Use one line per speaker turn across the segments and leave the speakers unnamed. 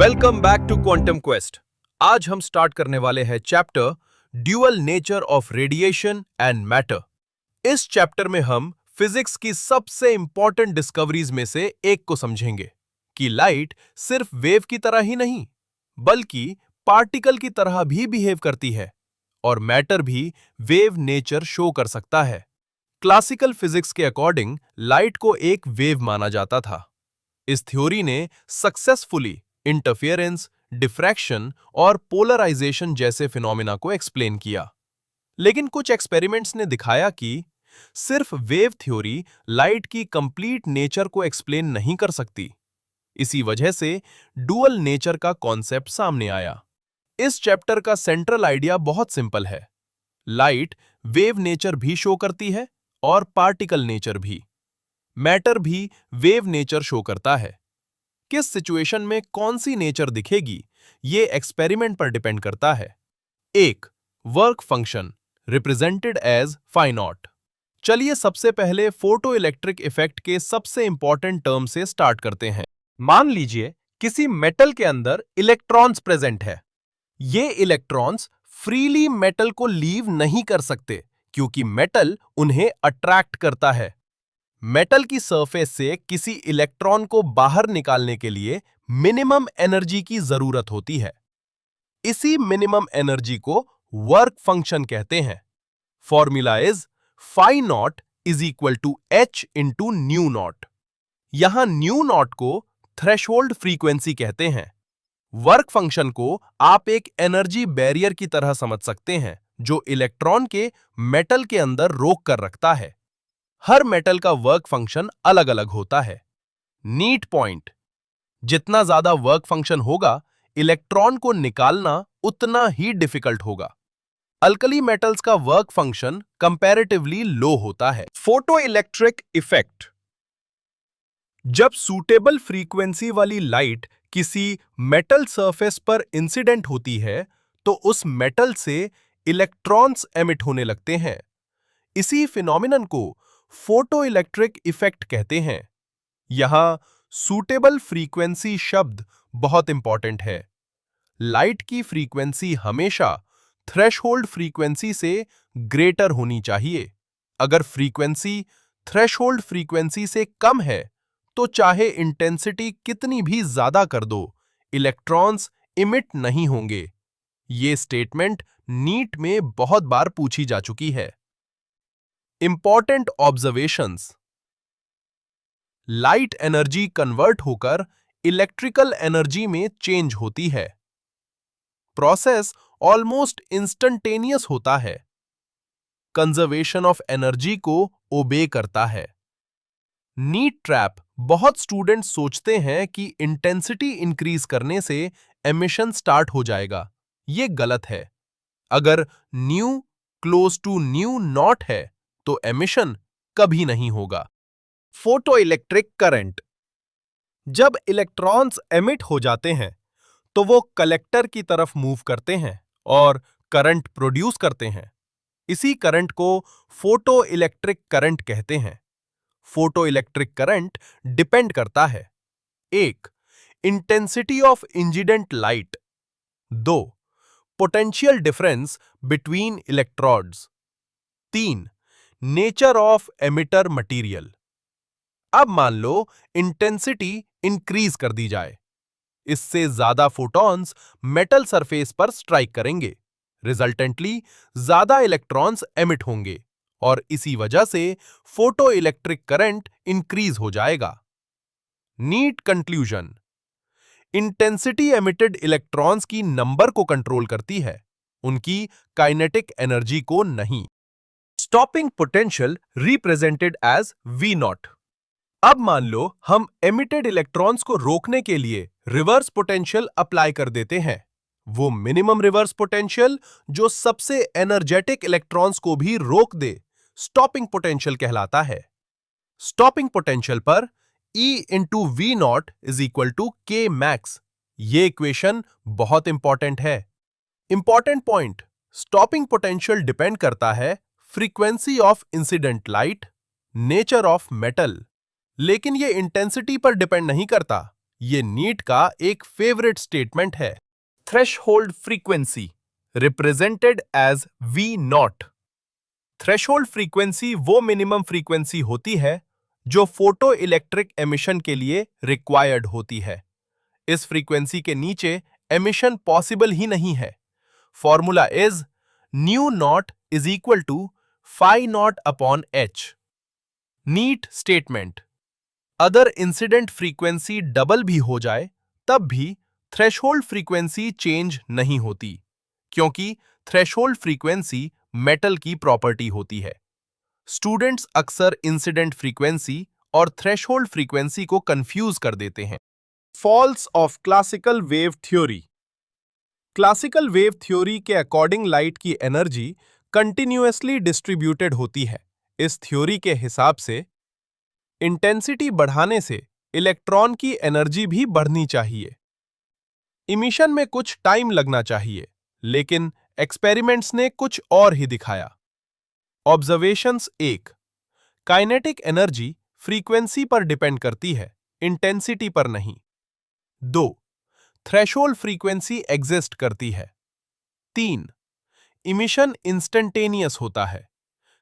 Welcome back to quantum quest. आज हम start करने वाले हैं chapter dual nature of radiation and matter. इस चैप्टर में हम फिजिक्स की सबसे इंपॉर्टेंट डिस्कवरीज में से एक को समझेंगे कि लाइट सिर्फ वेव की तरह ही नहीं बल्कि पार्टिकल की तरह भी बिहेव करती है और मैटर भी वेव नेचर शो कर सकता है। क्लासिकल फिजिक्स के अकॉर्डिंग लाइट को एक वेव माना जाता था। इस थ्योरी ने सक्सेसफुली इंटरफेरेंस, डिफ्रैक्शन और पोलराइजेशन जैसे फिनोमिना को एक्सप्लेन किया। लेकिन कुछ एक्सपेरिमेंट्स ने दिखाया कि सिर्फ वेव थ्योरी लाइट की कंप्लीट नेचर को एक्सप्लेन नहीं कर सकती। इसी वजह से डुअल नेचर का कॉन्सेप्ट सामने आया। इस चैप्टर का सेंट्रल आइडिया बहुत सिंपल है। लाइट वेव नेचर भी शो करती है और पार्टिकल नेचर भी। मैटर भी वेव नेचर शो करता है। किस सिचुएशन में कौन सी नेचर दिखेगी, ये एक्सपेरिमेंट पर डिपेंड करता है। एक, work function represented as phi not. चलिए सबसे पहले फोटो इलेक्ट्रिक इफेक्ट के सबसे इंपॉर्टेंट टर्म से स्टार्ट करते हैं। मान लीजिए किसी मेटल के अंदर इलेक्ट्रॉन्स प्रेजेंट है। ये इलेक्ट्रॉन्स फ्रीली मेटल को लीव नहीं कर सकते क्योंकि मेटल उन्हें अट्रैक्ट करता है। मेटल की सरफेस से किसी इलेक्ट्रॉन को बाहर निकालने के लिए मिनिमम एनर्जी की जरूरत होती है। इसी मिनिमम एनर्जी को वर्क फंक्शन कहते हैं। Formula is phi not is equal to H into nu not. यहां न्यू नॉट को थ्रेशोल्ड फ्रीक्वेंसी कहते हैं। वर्क फंक्शन को आप एक एनर्जी बैरियर की तरह समझ सकते हैं जो इलेक्ट्रॉन के मेटल के अंदर रोक कर रखता है। हर मेटल का वर्क फंक्शन अलग अलग होता है। नीट पॉइंट, जितना ज्यादा वर्क फंक्शन होगा इलेक्ट्रॉन को निकालना उतना ही डिफिकल्ट होगा। अल्कली मेटल्स का वर्क फंक्शन कंपैरेटिवली लो होता है। फोटो इलेक्ट्रिक इफेक्ट, जब सूटेबल फ्रीक्वेंसी वाली लाइट किसी मेटल सरफेस पर इंसिडेंट होती है तो उस मेटल से इलेक्ट्रॉन्स एमिट होने लगते हैं। इसी फिनोमिनन को फोटो इलेक्ट्रिक इफेक्ट कहते हैं। यहां सूटेबल फ्रीक्वेंसी शब्द बहुत इंपॉर्टेंट है। लाइट की फ्रीक्वेंसी हमेशा थ्रेशहोल्ड फ्रीक्वेंसी से ग्रेटर होनी चाहिए। अगर फ्रीक्वेंसी थ्रेशहोल्ड फ्रीक्वेंसी से कम है तो चाहे इंटेंसिटी कितनी भी ज्यादा कर दो, इलेक्ट्रॉन्स इमिट नहीं होंगे। ये स्टेटमेंट नीट में बहुत बार पूछी जा चुकी है। Important observations, light energy convert होकर इलेक्ट्रिकल एनर्जी में चेंज होती है। प्रोसेस ऑलमोस्ट इंस्टंटेनियस होता है। कंजर्वेशन ऑफ एनर्जी को ओबे करता है। नीट ट्रैप, बहुत स्टूडेंट्स सोचते हैं कि इंटेंसिटी इंक्रीज करने से एमिशन स्टार्ट हो जाएगा। यह गलत है। अगर nu close to nu not है तो एमिशन कभी नहीं होगा। फोटो इलेक्ट्रिक करंट, जब इलेक्ट्रॉन्स एमिट हो जाते हैं तो वो कलेक्टर की तरफ मूव करते हैं और करंट प्रोड्यूस करते हैं। इसी करंट को फोटो इलेक्ट्रिक करंट कहते हैं। फोटो इलेक्ट्रिक करंट डिपेंड करता है: 1. Intensity of incident light. 2. Potential difference between electrodes. 3. Nature of emitter material. अब मान लो इंटेंसिटी इंक्रीज कर दी जाए। इससे ज्यादा फोटॉन्स मेटल सरफेस पर स्ट्राइक करेंगे। रिजल्टेंटली ज्यादा इलेक्ट्रॉन्स एमिट होंगे और इसी वजह से फोटो इलेक्ट्रिक करंट इंक्रीज हो जाएगा। NEET conclusion, intensity emitted electrons की नंबर को कंट्रोल करती है, उनकी काइनेटिक एनर्जी को नहीं। Stopping potential represented as V not. अब मान लो हम एमिटेड इलेक्ट्रॉन्स को रोकने के लिए रिवर्स पोटेंशियल अप्लाई कर देते हैं। वो मिनिमम रिवर्स पोटेंशियल जो सबसे एनर्जेटिक इलेक्ट्रॉन्स को भी रोक दे, स्टॉपिंग पोटेंशियल कहलाता है। स्टॉपिंग पोटेंशियल पर E into V not is equal to K max. ये इक्वेशन बहुत इंपॉर्टेंट है। Important point, stopping potential depend करता है frequency of incident light, nature of metal, लेकिन ये इंटेंसिटी पर डिपेंड नहीं करता। ये नीट का एक फेवरेट स्टेटमेंट है। Threshold frequency represented as V not. Threshold frequency वो मिनिमम फ्रीक्वेंसी होती है जो फोटो इलेक्ट्रिक एमिशन के लिए रिक्वायर्ड होती है। इस फ्रीक्वेंसी के नीचे एमिशन पॉसिबल ही नहीं है। Formula is nu not is equal to phi not upon H. NEET statement, अगर इंसिडेंट फ्रीक्वेंसी डबल भी हो जाए तब भी थ्रेशहोल्ड फ्रीक्वेंसी चेंज नहीं होती, क्योंकि थ्रेशहोल्ड फ्रीक्वेंसी मेटल की प्रॉपर्टी होती है। स्टूडेंट्स अक्सर इंसिडेंट फ्रीक्वेंसी और थ्रेशहोल्ड फ्रीक्वेंसी को कंफ्यूज कर देते हैं। Faults of classical wave theory. Classical wave theory के अकॉर्डिंग लाइट की एनर्जी कंटिन्यूअसली डिस्ट्रीब्यूटेड होती है। इस थ्योरी के हिसाब से इंटेंसिटी बढ़ाने से इलेक्ट्रॉन की एनर्जी भी बढ़नी चाहिए। इमिशन में कुछ टाइम लगना चाहिए, लेकिन एक्सपेरिमेंट्स ने कुछ और ही दिखाया। ऑब्जर्वेशंस 1, काइनेटिक एनर्जी फ्रीक्वेंसी पर डिपेंड करती है, इंटेंसिटी पर नहीं। 2, थ्रेशोल्ड फ्रीक्वेंसी एग्जिस्ट करती है। 3, इमिशन इंस्टेंटेनियस होता है।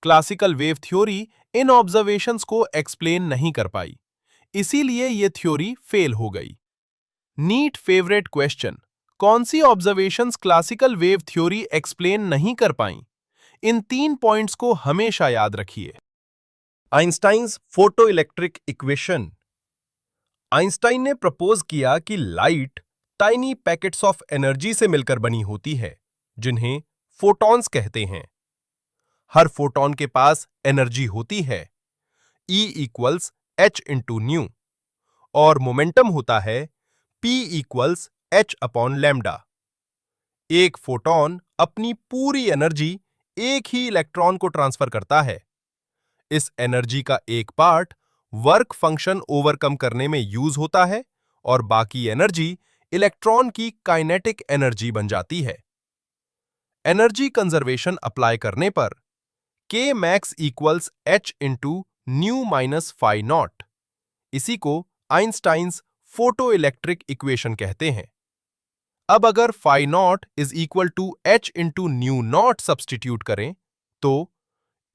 क्लासिकल वेव थ्योरी इन ऑब्जर्वेशंस को एक्सप्लेन नहीं कर पाई, इसीलिए यह थ्योरी फेल हो गई। नीट फेवरेट क्वेश्चन, कौन सी observations classical wave theory explain नहीं कर पाई? इन 3 पॉइंट्स को हमेशा याद रखिए। Einstein's photo electric equation. Einstein ने प्रपोज किया कि light tiny packets of energy से मिलकर बनी होती है, जिन्हें फोटॉन्स कहते हैं। हर फोटॉन के पास एनर्जी होती है E equals H into new, और मोमेंटम होता है P equals H upon lambda. एक फोटॉन अपनी पूरी एनर्जी एक ही इलेक्ट्रॉन को ट्रांसफर करता है। इस एनर्जी का एक पार्ट वर्क फंक्शन ओवरकम करने में यूज होता है और बाकी एनर्जी इलेक्ट्रॉन की काइनेटिक एनर्जी बन जाती है। एनर्जी कंजर्वेशन अप्लाई करने पर K max equals H into nu minus phi naught. इसी को आइंस्टाइन्स फोटो इलेक्ट्रिक इक्वेशन कहते हैं। अब अगर phi not is equal to H into nu naught substitute करें तो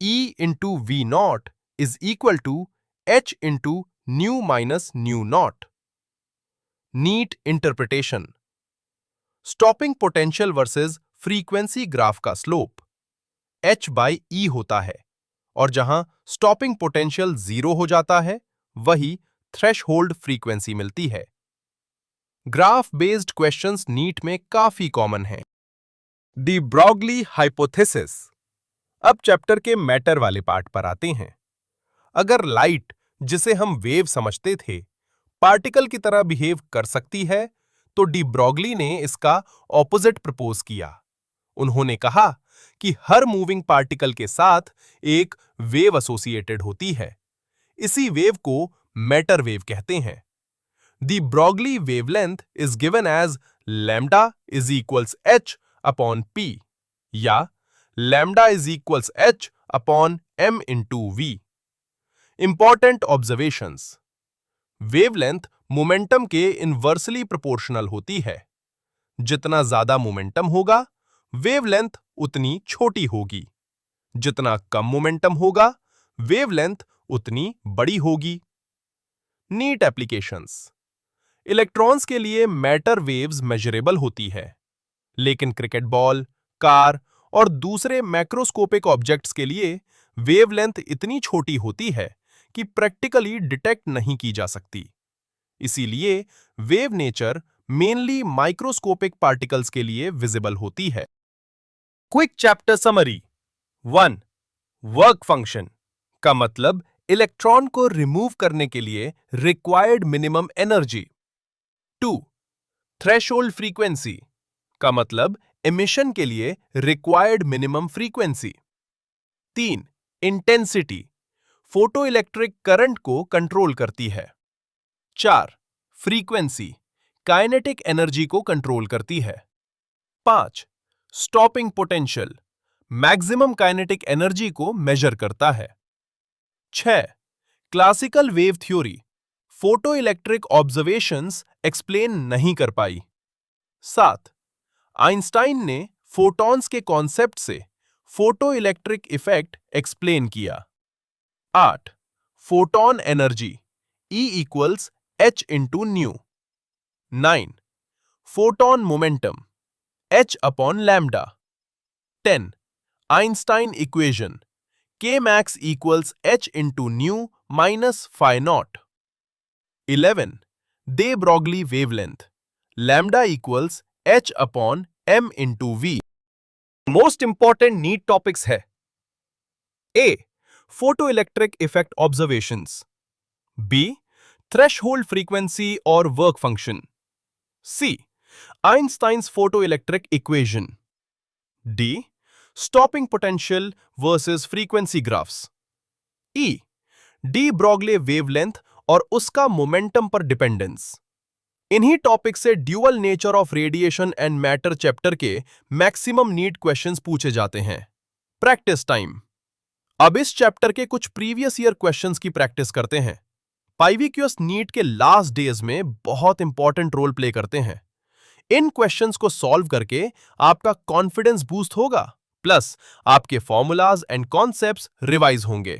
E into V not is equal to H into nu minus nu naught. Neat interpretation, stopping potential versus frequency graph का slope H by E होता है, और जहां stopping potential 0 हो जाता है वही थ्रेशहोल्ड फ्रीक्वेंसी मिलती है। ग्राफ बेस्ड क्वेश्चंस नीट में काफी कॉमन हैं। De Broglie hypothesis. अब चैप्टर के मैटर वाले पार्ट पर आते हैं। अगर लाइट, जिसे हम वेव समझते थे, पार्टिकल की तरह बिहेव कर सकती है, तो डी ब्रॉगली ने इसका ऑपोजिट प्रपोज किया। उन्होंने कहा कि हर मूविंग पार्टिकल के साथ एक वेव एसोसिएटेड होती है। इसी वेव को मैटर वेव कहते हैं। De Broglie wavelength is given as lambda is equals H upon P या lambda is equals H upon M into V। Important observations, wavelength momentum के इनवर्सली प्रोपोर्शनल होती है। जितना ज्यादा मोमेंटम होगा, वेवलेंथ उतनी छोटी होगी। जितना कम मोमेंटम होगा, वेवलेंथ उतनी बड़ी होगी। नीट एप्लीकेशंस, इलेक्ट्रॉन्स के लिए मैटर वेव्स मेजरेबल होती है, लेकिन क्रिकेट बॉल, कार और दूसरे मैक्रोस्कोपिक ऑब्जेक्ट्स के लिए वेवलेंथ इतनी छोटी होती है कि प्रैक्टिकली डिटेक्ट नहीं की जा सकती। इसीलिए wave nature mainly microscopic particles के लिए विजिबल होती है। Quick chapter summary. 1. Work function का मतलब इलेक्ट्रॉन को रिमूव करने के लिए required minimum energy. 2. Threshold frequency का मतलब एमिशन के लिए required minimum frequency. 3. Intensity photo electric current को कंट्रोल करती है। 4. फ्रीक्वेंसी काइनेटिक एनर्जी को कंट्रोल करती है। 5. Stopping potential maximum kinetic energy को मेजर करता है। 6. Classical wave theory photo electric observations explain नहीं कर पाई। 7. आइंस्टाइन ने फोटॉन्स के कॉन्सेप्ट से फोटो इलेक्ट्रिक इफेक्ट एक्सप्लेन किया। 8. Photon energy E equals H into new. 9. Photon momentum H upon lambda. 10. Einstein equation K max equals H into nu minus phi naught। 11. De Broglie wavelength lambda equals H upon M into V। Most important NEET topics है A. Photoelectric effect observations। B. Threshold frequency or work function। C. Einstein's photoelectric equation। D. Stopping potential versus frequency graphs। E. De Broglie wavelength और उसका momentum पर dependence. इन्हीं topic से dual nature of radiation and matter chapter के maximum NEET questions पूछे जाते हैं। Practice time. अब इस चैप्टर के कुछ प्रीवियस ईयर क्वेश्चंस की प्रैक्टिस करते हैं। पाईवीक्यूएस नीट के लास्ट डेज में बहुत इंपॉर्टेंट रोल प्ले करते हैं। इन क्वेश्चंस को सॉल्व करके आपका कॉन्फिडेंस बूस्ट होगा, प्लस आपके फॉर्मूलाज एंड कॉन्सेप्ट्स रिवाइज होंगे।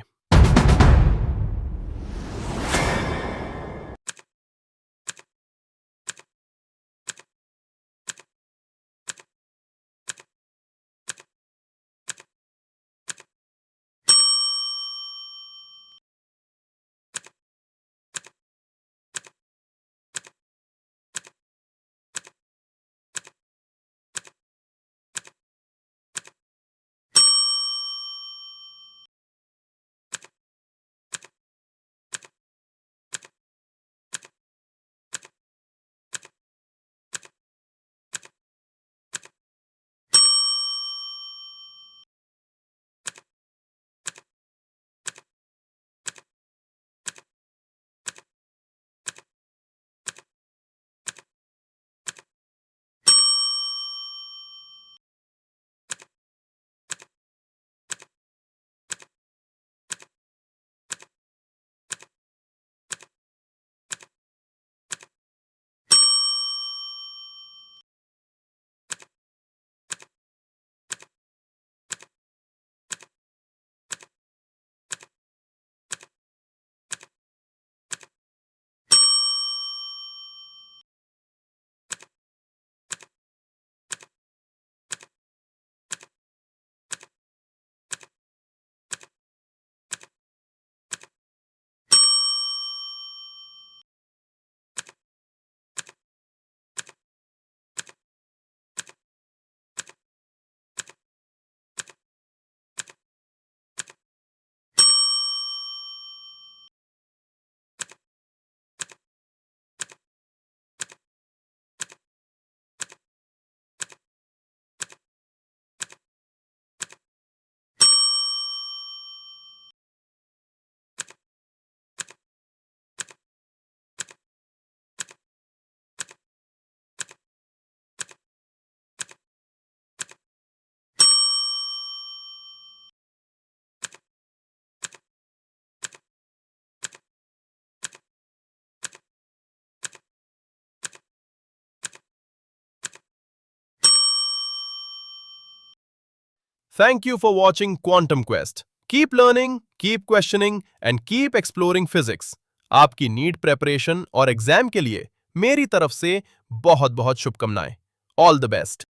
Thank you for watching Quantum Quest. Keep learning, keep questioning and keep exploring physics. आपकी नीट प्रेपरेशन और एग्जाम के लिए मेरी तरफ से बहुत बहुत शुभकामनाएं। All the best.